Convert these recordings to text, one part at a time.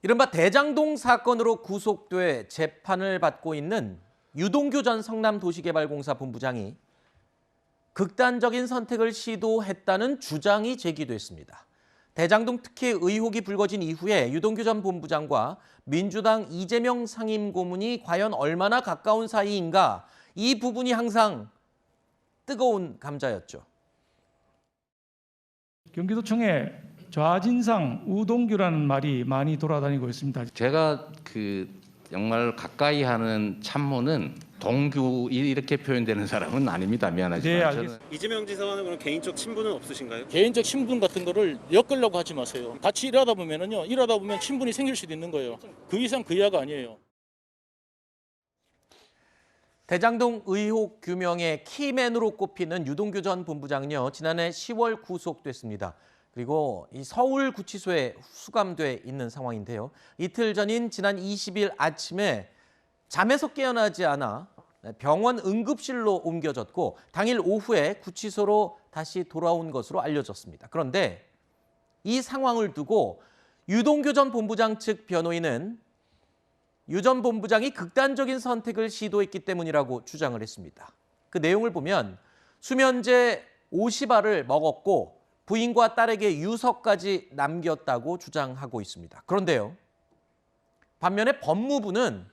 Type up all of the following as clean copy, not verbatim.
이른바 대장동 사건으로 구속돼 재판을 받고 있는 유동규 전 성남도시개발공사 본부장이 극단적인 선택을 시도했다는 주장이 제기됐습니다. 대장동 특혜 의혹이 불거진 이후에 유동규 전 본부장과 민주당 이재명 상임고문이 과연 얼마나 가까운 사이인가, 이 부분이 항상 뜨거운 감자였죠. 경기도청에 좌진상 우동규라는 말이 많이 돌아다니고 있습니다. 제가 정말 가까이 하는 참모는 동규 이렇게 표현되는 사람은 아닙니다. 미안하지만. 네, 알겠습니다. 저는 이재명 지사와는 그럼 개인적 친분은 없으신가요? 개인적 친분 같은 거를 엮으려고 하지 마세요. 같이 일하다 보면 친분이 생길 수도 있는 거예요. 그 이상 그 이하가 아니에요. 대장동 의혹 규명의 키맨으로 꼽히는 유동규 전 본부장은요, 지난해 10월 구속됐습니다. 그리고 이 서울구치소에 수감돼 있는 상황인데요. 이틀 전인 지난 20일 아침에 잠에서 깨어나지 않아 병원 응급실로 옮겨졌고 당일 오후에 구치소로 다시 돌아온 것으로 알려졌습니다. 그런데 이 상황을 두고 유동규 전 본부장 측 변호인은 유 전 본부장이 극단적인 선택을 시도했기 때문이라고 주장을 했습니다. 그 내용을 보면 수면제 50알을 먹었고 부인과 딸에게 유서까지 남겼다고 주장하고 있습니다. 그런데요, 반면에 법무부는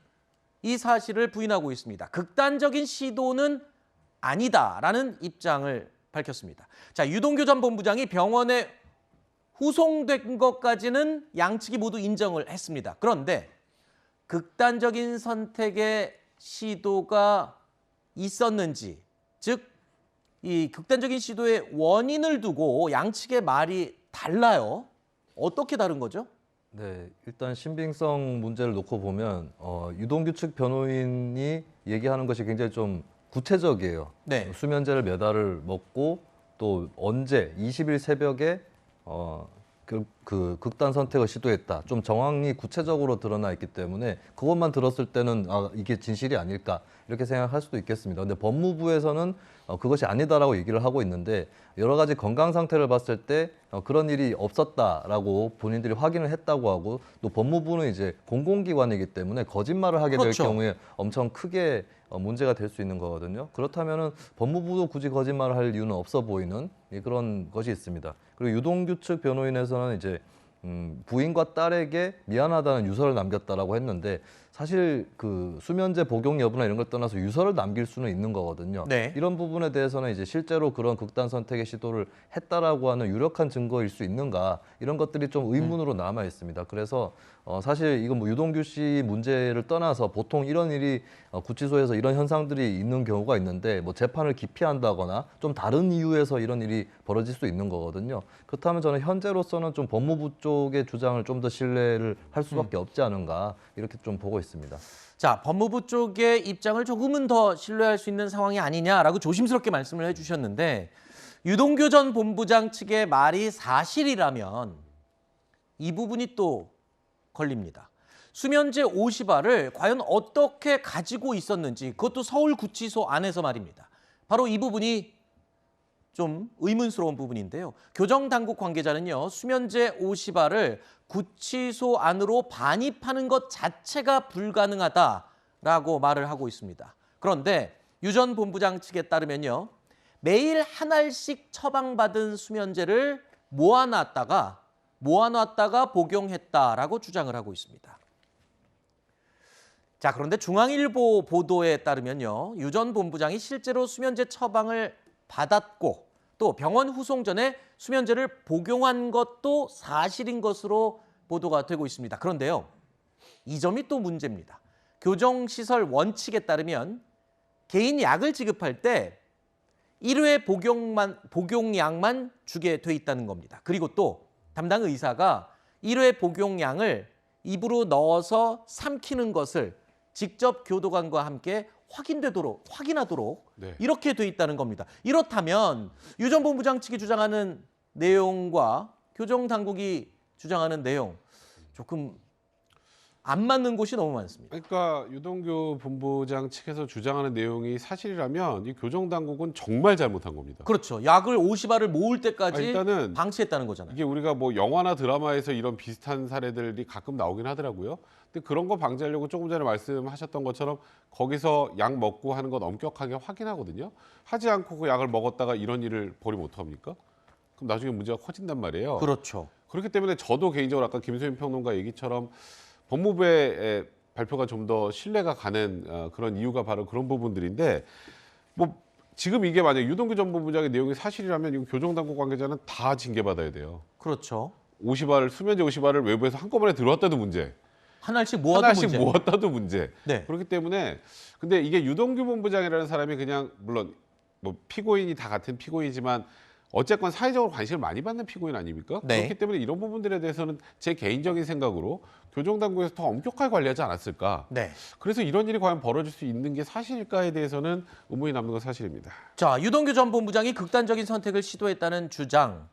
이 사실을 부인하고 있습니다. 극단적인 시도는 아니다라는 입장을 밝혔습니다. 자, 유동규 전 본부장이 병원에 후송된 것까지는 양측이 모두 인정을 했습니다. 그런데 극단적인 선택의 시도가 있었는지, 즉 이 극단적인 시도의 원인을 두고 양측의 말이 달라요. 어떻게 다른 거죠? 네, 일단 신빙성 문제를 놓고 보면 유동규 측 변호인이 얘기하는 것이 굉장히 좀 구체적이에요. 네. 수면제를 몇 알을 먹고 또 언제 20일 새벽에 그 극단 선택을 시도했다. 좀 정황이 구체적으로 드러나 있기 때문에 그것만 들었을 때는 이게 진실이 아닐까 이렇게 생각할 수도 있겠습니다. 근데 법무부에서는 그것이 아니다라고 얘기를 하고 있는데 여러 가지 건강 상태를 봤을 때 그런 일이 없었다라고 본인들이 확인을 했다고 하고 또 법무부는 이제 공공기관이기 때문에 거짓말을 하게 그렇죠. 될 경우에 엄청 크게 문제가 될 수 있는 거거든요. 그렇다면은 법무부도 굳이 거짓말을 할 이유는 없어 보이는 그런 것이 있습니다. 그리고 유동규 측 변호인에서는 이제 부인과 딸에게 미안하다는 유서를 남겼다라고 했는데 사실 그 수면제 복용 여부나 이런 걸 떠나서 유서를 남길 수는 있는 거거든요. 네. 이런 부분에 대해서는 이제 실제로 그런 극단 선택의 시도를 했다라고 하는 유력한 증거일 수 있는가 이런 것들이 좀 의문으로 남아 있습니다. 그래서 사실 이건 뭐 유동규 씨 문제를 떠나서 보통 이런 일이 구치소에서 이런 현상들이 있는 경우가 있는데 뭐 재판을 기피한다거나 좀 다른 이유에서 이런 일이 벌어질 수 있는 거거든요. 그렇다면 저는 현재로서는 좀 법무부 쪽의 주장을 좀 더 신뢰를 할 수밖에 없지 않은가 이렇게 좀 보고 있습니다. 자, 법무부 쪽의 입장을 조금은 더 신뢰할 수 있는 상황이 아니냐라고 조심스럽게 말씀을 해주셨는데 유동규 전 본부장 측의 말이 사실이라면 이 부분이 또 걸립니다. 수면제 50알을 과연 어떻게 가지고 있었는지, 그것도 서울구치소 안에서 말입니다. 바로 이 부분이 좀 의문스러운 부분인데요. 교정당국 관계자는요, 수면제 50알을 구치소 안으로 반입하는 것 자체가 불가능하다라고 말을 하고 있습니다. 그런데 유 전 본부장 측에 따르면요, 매일 한 알씩 처방받은 수면제를 모아놨다가 복용했다라고 주장을 하고 있습니다. 자, 그런데 중앙일보 보도에 따르면요, 유 전 본부장이 실제로 수면제 처방을 받았고 또 병원 후송 전에 수면제를 복용한 것도 사실인 것으로 보도가 되고 있습니다. 그런데요, 이 점이 또 문제입니다. 교정시설 원칙에 따르면 개인 약을 지급할 때 1회 복용량만 주게 돼 있다는 겁니다. 그리고 또 담당 의사가 1회 복용량을 입으로 넣어서 삼키는 것을 직접 교도관과 함께 확인하도록 네. 이렇게 돼 있다는 겁니다. 이렇다면 유 전 본부장 측이 주장하는 내용과 교정당국이 주장하는 내용 조금 안 맞는 곳이 너무 많습니다. 그러니까 유동규 본부장 측에서 주장하는 내용이 사실이라면 이 교정당국은 정말 잘못한 겁니다. 그렇죠. 약을 50알을 모을 때까지 일단은 방치했다는 거잖아요. 이게 우리가 뭐 영화나 드라마에서 이런 비슷한 사례들이 가끔 나오긴 하더라고요. 근데 그런 거 방지하려고 조금 전에 말씀하셨던 것처럼 거기서 약 먹고 하는 건 엄격하게 확인하거든요. 하지 않고 그 약을 먹었다가 이런 일을 벌이면 어떡합니까? 그럼 나중에 문제가 커진단 말이에요. 그렇죠. 그렇기 때문에 저도 개인적으로 아까 김소연 평론가 얘기처럼 법무부의 발표가 좀 더 신뢰가 가는 그런 이유가 바로 그런 부분들인데 뭐 지금 이게 만약 유동규 전 본부장의 내용이 사실이라면 이거 교정당국 관계자는 다 징계받아야 돼요. 그렇죠. 50알 수면제 50알을 외부에서 한꺼번에 들어왔다도 문제. 한 알씩 모아도 하나씩 문제. 모았다도 문제. 네. 그렇기 때문에 근데 이게 유동규 본부장이라는 사람이 그냥 물론 뭐 피고인이 다 같은 피고인이지만 어쨌건 사회적으로 관심을 많이 받는 피고인 아닙니까? 네. 그렇기 때문에 이런 부분들에 대해서는 제 개인적인 생각으로 교정당국에서 더 엄격하게 관리하지 않았을까. 네. 그래서 이런 일이 과연 벌어질 수 있는 게 사실일까에 대해서는 의문이 남는 건 사실입니다. 자, 유동규 전 본부장이 극단적인 선택을 시도했다는 주장.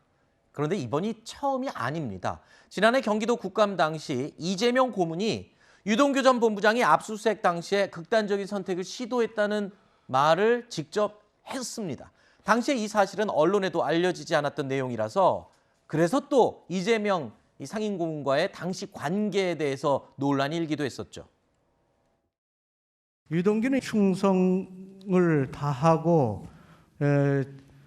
그런데 이번이 처음이 아닙니다. 지난해 경기도 국감 당시 이재명 고문이 유동규 전 본부장이 압수수색 당시에 극단적인 선택을 시도했다는 말을 직접 했습니다. 당시에 이 사실은 언론에도 알려지지 않았던 내용이라서 그래서 또 이재명 상임고문과의 당시 관계에 대해서 논란이 일기도 했었죠. 유동규는 충성을 다하고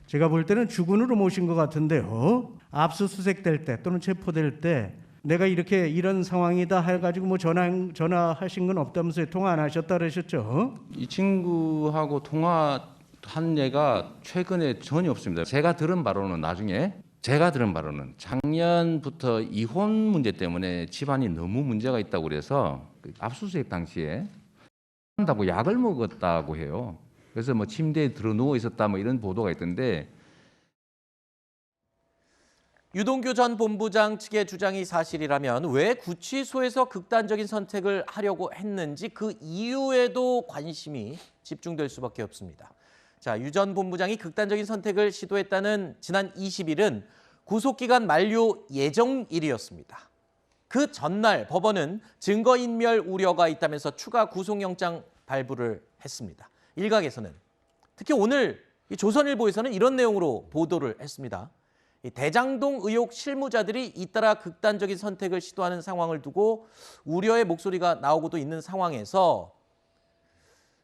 제가 볼 때는 주군으로 모신 것 같은데요. 압수수색될 때 또는 체포될 때 내가 이렇게 이런 상황이다 해가지고 뭐 전화하신 건 없다면서요. 통화 안 하셨다 그러셨죠? 이 친구하고 통화한 예가 최근에 전혀 없습니다. 제가 들은 바로는 작년부터 이혼 문제 때문에 집안이 너무 문제가 있다고 그래서 그 압수수색 당시에 한다고 약을 먹었다고 해요. 그래서 뭐 침대에 들어 누워 있었다 뭐 이런 보도가 있던데 유동규 전 본부장 측의 주장이 사실이라면 왜 구치소에서 극단적인 선택을 하려고 했는지 그 이유에도 관심이 집중될 수밖에 없습니다. 자, 유 전 본부장이 극단적인 선택을 시도했다는 지난 20일은 구속기간 만료 예정일이었습니다. 그 전날 법원은 증거인멸 우려가 있다면서 추가 구속영장 발부를 했습니다. 일각에서는 특히 오늘 조선일보에서는 이런 내용으로 보도를 했습니다. 대장동 의혹 실무자들이 잇따라 극단적인 선택을 시도하는 상황을 두고 우려의 목소리가 나오고도 있는 상황에서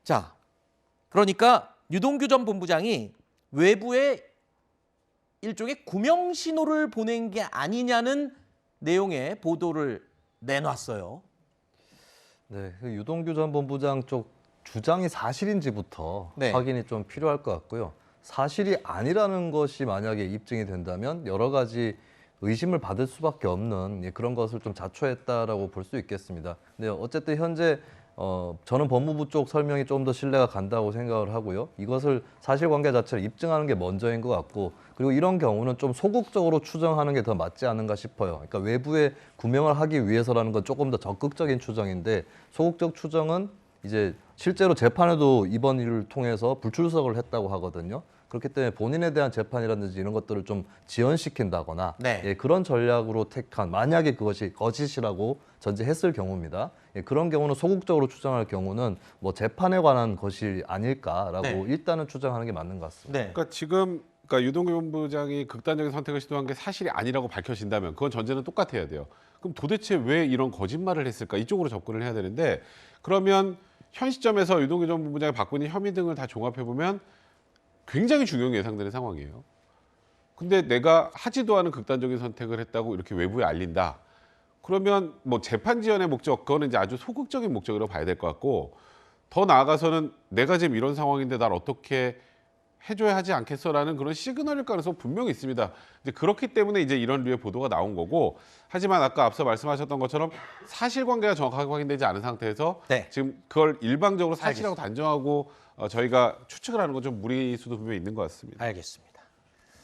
자, 그러니까 유동규 전 본부장이 외부에 일종의 구명 신호를 보낸 게 아니냐는 내용의 보도를 내놨어요. 네, 그 유동규 전 본부장 쪽 주장이 사실인지부터 네. 확인이 좀 필요할 것 같고요. 사실이 아니라는 것이 만약에 입증이 된다면 여러 가지 의심을 받을 수밖에 없는 그런 것을 좀 자초했다라고 볼 수 있겠습니다. 근데 어쨌든 현재 저는 법무부 쪽 설명이 좀 더 신뢰가 간다고 생각을 하고요. 이것을 사실관계 자체를 입증하는 게 먼저인 것 같고 그리고 이런 경우는 좀 소극적으로 추정하는 게 더 맞지 않은가 싶어요. 그러니까 외부에 구명을 하기 위해서라는 건 조금 더 적극적인 추정인데 소극적 추정은 이제 실제로 재판에도 이번 일을 통해서 불출석을 했다고 하거든요. 그렇기 때문에 본인에 대한 재판이라든지 이런 것들을 좀 지연시킨다거나 네. 예, 그런 전략으로 택한 만약에 그것이 거짓이라고 전제했을 경우입니다. 예, 그런 경우는 소극적으로 추정할 경우는 뭐 재판에 관한 것이 아닐까라고 네. 일단은 추정하는 게 맞는 것 같습니다. 네. 그러니까 유동규 본부장이 극단적인 선택을 시도한 게 사실이 아니라고 밝혀진다면 그건 전제는 똑같아야 돼요. 그럼 도대체 왜 이런 거짓말을 했을까? 이쪽으로 접근을 해야 되는데 그러면 현 시점에서 유동규 전 본부장이 받고 있는 혐의 등을 다 종합해 보면 굉장히 중요하게 예상되는 상황이에요. 근데 내가 하지도 않은 극단적인 선택을 했다고 이렇게 외부에 알린다. 그러면 뭐 재판 지연의 목적, 그거는 이제 아주 소극적인 목적이라고 봐야 될 것 같고 더 나아가서는 내가 지금 이런 상황인데 날 어떻게 해줘야 하지 않겠어라는 그런 시그널일 가능성 분명히 있습니다. 이제 그렇기 때문에 이제 이런 류의 보도가 나온 거고 하지만 아까 앞서 말씀하셨던 것처럼 사실관계가 정확하게 확인되지 않은 상태에서 네. 지금 그걸 일방적으로 사실이라고 단정하고 저희가 추측을 하는 건 좀 무리수도 분명히 있는 것 같습니다. 알겠습니다.